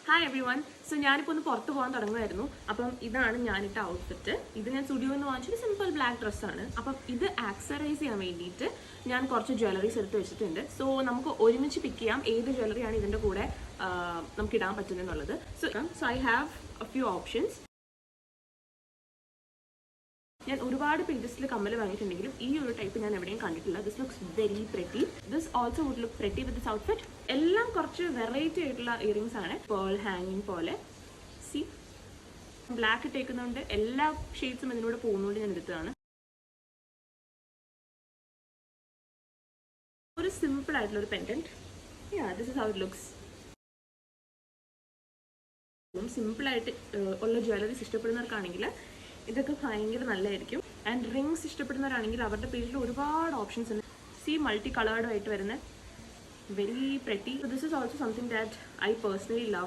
Hi every one. So ഞാനിപ്പോൾ ഒന്ന് പുറത്ത് പോകാൻ തുടങ്ങുമായിരുന്നു. അപ്പം ഇതാണ് ഞാനിട്ട ഔട്ട്ഫിറ്റ്. ഇത് ഞാൻ സ്റ്റുഡിയോയിൽ നിന്ന് വാങ്ങിച്ചൊരു സിമ്പിൾ ബ്ലാക്ക് ഡ്രസ്സാണ്. അപ്പം ഇത് ആക്സറൈസ് ചെയ്യാൻ വേണ്ടിയിട്ട് ഞാൻ കുറച്ച് ജ്വല്ലറീസ് എടുത്ത് വെച്ചിട്ടുണ്ട്. സോ നമുക്ക് ഒരുമിച്ച് പിക്ക് ചെയ്യാം ഏത് ജ്വല്ലറിയാണ് ഇതിൻ്റെ കൂടെ നമുക്ക് ഇടാൻ പറ്റുന്നതെന്നുള്ളത്. So I have a few options. ഞാൻ ഒരുപാട് പേജസിൽ കമ്മൽ വാങ്ങിയിട്ടുണ്ടെങ്കിലും ഈ ഒരു ടൈപ്പ് ഞാൻ എവിടെയും കണ്ടിട്ടില്ല. This looks very pretty. This also would look pretty with this outfit. എല്ലാം കുറച്ച് വെറൈറ്റി ആയിട്ടുള്ള ഇയറിംഗ്സ് ആണ്. പേൾ ഹാങ്ങിങ് പോലെ. സി ബ്ലാക്ക് ഇട്ടേക്കുന്നുണ്ട്. എല്ലാ ഷെയ്ഡ്സും ഇതിനോട് പോകുന്നതുകൊണ്ട് ഞാൻ എടുത്തതാണ്. ഒരു സിമ്പിൾ ആയിട്ടുള്ള ഒരു pendant. This is how it looks. സിമ്പിളായിട്ട് ഉള്ള ജ്വല്ലറീസ് ഇഷ്ടപ്പെടുന്നവർക്കാണെങ്കിൽ ഇതൊക്കെ ഭയങ്കര നല്ലതായിരിക്കും. ആൻഡ് റിങ്സ് ഇഷ്ടപ്പെടുന്നവരാണെങ്കിൽ അവരുടെ പേജിൽ ഒരുപാട് ഓപ്ഷൻസ് ഉണ്ട്. സി മൾട്ടി കളേർഡ് ആയിട്ട് വരുന്ന very pretty. This is also something that I personally love.